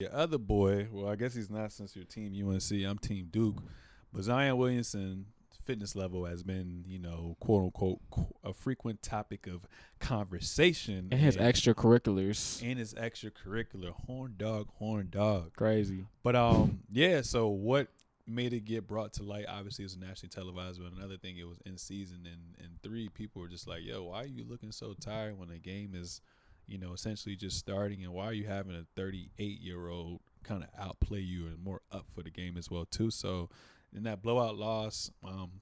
Your other boy, well, I guess he's not since your team UNC. I'm Team Duke, but Zion Williamson fitness level has been, quote unquote, a frequent topic of conversation And his extracurriculars. and his extracurricular horn dog. Crazy. But yeah. So what made it get brought to light? Obviously, it was nationally televised, but another thing, it was in season, and three people were just like, "Yo, why are you looking so tired when the game is, essentially just starting, and why are you having a 38-year-old kind of outplay you and more up for the game as well too?" So in that blowout loss,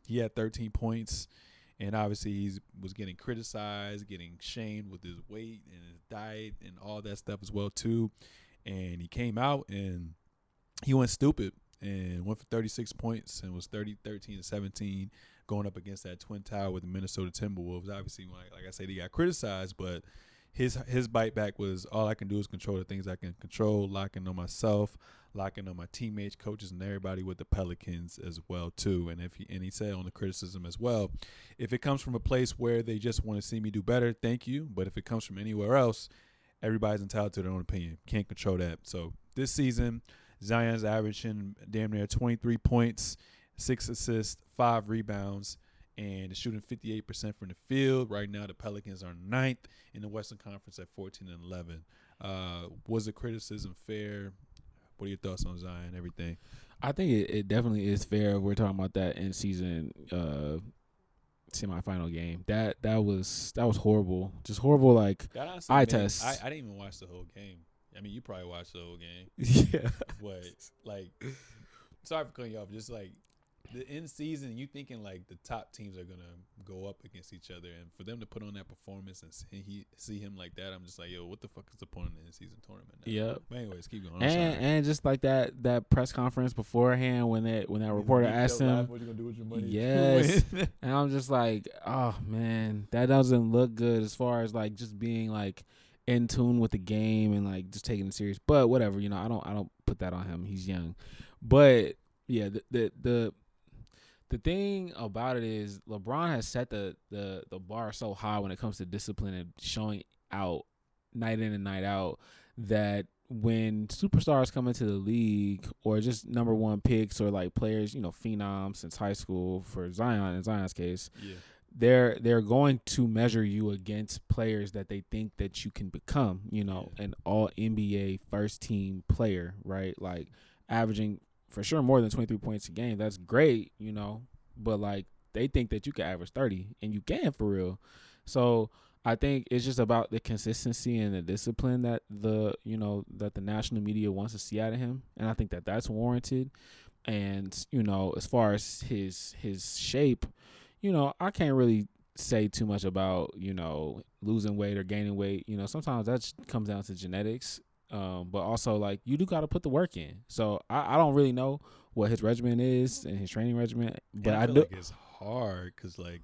he had 13 points. And obviously, he was getting criticized, getting shamed with his weight and his diet and all that stuff as well too. And he came out and he went stupid and went for 36 points and was 13 to 17 going up against that twin tower with the Minnesota Timberwolves. Obviously, like I said, he got criticized, but his bite back was, all I can do is control the things I can control, locking on myself, locking on my teammates, coaches, and everybody with the Pelicans as well too. And he said on the criticism as well, if it comes from a place where they just want to see me do better, thank you. But if it comes from anywhere else, everybody's entitled to their own opinion. Can't control that. So this season, Zion's averaging damn near 23 points, 6 assists, 5 rebounds, and is shooting 58% from the field. Right now, the Pelicans are ninth in the Western Conference at 14 and 11. Was the criticism fair? What are your thoughts on Zion and everything? I think it definitely is fair. We're talking about that in season semifinal game. That was horrible. Just horrible, like eye test. I didn't even watch the whole game. I mean, you probably watched the whole game. Yeah. But like, sorry for cutting you off. Just like the end season, you thinking like the top teams are gonna go up against each other, and for them to put on that performance and see him like that, I'm just like, yo, what the fuck is the point of the end season tournament now? Yeah. But anyways, keep going. And just like that press conference beforehand when that reporter asked him, what you gonna do with your money? yes, and I'm just like, oh man, that doesn't look good as far as like just being like in tune with the game and like just taking it serious. But whatever, I don't put that on him. He's young, but yeah, the thing about it is LeBron has set the bar so high when it comes to discipline and showing out night in and night out that when superstars come into the league or just number one picks or like players, phenoms since high school for Zion, in Zion's case, yeah, they're going to measure you against players that they think that you can become, an all NBA first team player, right? Like averaging for sure more than 23 points a game. That's great, but like they think that you can average 30 and you can for real. So I think it's just about the consistency and the discipline that the national media wants to see out of him. And I think that that's warranted. And, as far as his shape, I can't really say too much about, losing weight or gaining weight. Sometimes that comes down to genetics. But also like you do got to put the work in. So I don't really know what his regimen is and his training regimen, but and I feel do. like it's hard because like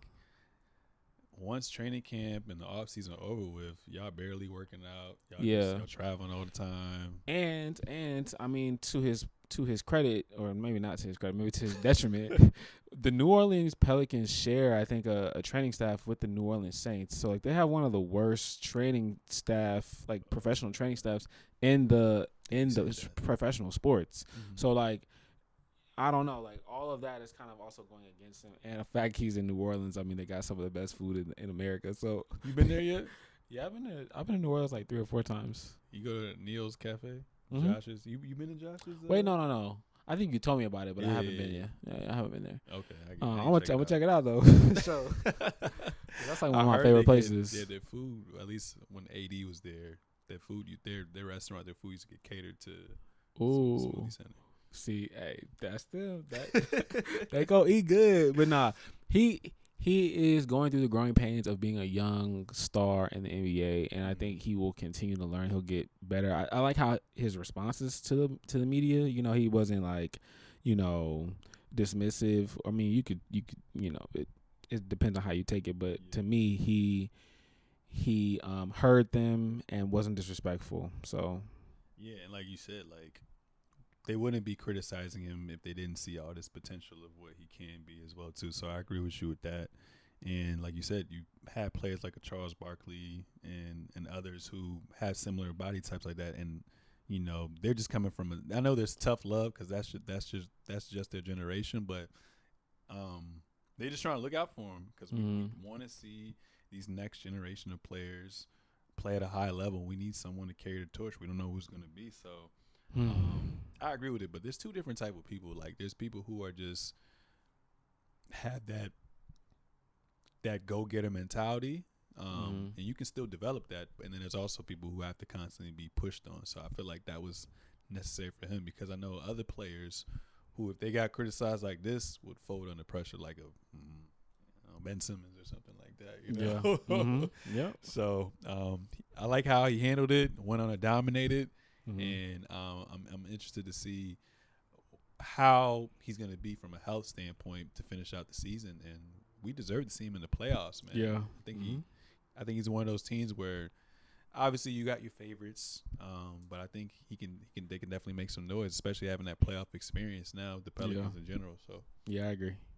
once training camp and the off season are over with, y'all barely working out. Y'all traveling all the time. And I mean to his credit, or maybe not to his credit, maybe to his detriment, the New Orleans Pelicans share, I think, a training staff with the New Orleans Saints. So like they have one of the worst training staff, like professional training staffs in the professional sports. Mm-hmm. So like I don't know, like all of that is kind of also going against him. And the fact he's in New Orleans, I mean, they got some of the best food in America. So you been there yet? Yeah, I've been in New Orleans like 3 or 4 times. You go to Neil's Cafe, Mm-hmm. Josh's. You been to Josh's? Wait, no. I think you told me about it, but I haven't been yet. Yeah, I haven't been there. Okay, I'm gonna check it out though. So that's like one of my favorite places. Yeah, their food. At least when AD was there, their food, their restaurant, their food used to get catered to. Ooh. See, hey, that's them. They go eat good, but nah, he is going through the growing pains of being a young star in the NBA, and I think he will continue to learn. He'll get better. I like how his responses to the media. He wasn't like, dismissive. I mean, you could, it depends on how you take it, but to me, he heard them and wasn't disrespectful. So yeah, and like you said, like they wouldn't be criticizing him if they didn't see all this potential of what he can be as well too. So I agree with you with that. And like you said, you have players like a Charles Barkley and others who have similar body types like that, and you know, they're just coming from. I know there's tough love because that's just their generation, but they're just trying to look out for them because we want to see these next generation of players play at a high level. We need someone to carry the torch. We don't know who's going to be, so I agree with it. But there's two different type of people. Like there's people who are just have that go getter mentality. And you can still develop that, and then there's also people who have to constantly be pushed on. So I feel like that was necessary for him because I know other players who, if they got criticized like this, would fold under pressure, like Ben Simmons or something like that. You know? Yeah. So I like how he handled it, went on to dominate it, and I'm interested to see how he's going to be from a health standpoint to finish out the season. And we deserve to see him in the playoffs, man. Yeah, I think he's one of those teams where obviously you got your favorites, but I think they can definitely make some noise, especially having that playoff experience now, the Pelicans in general. So yeah, I agree.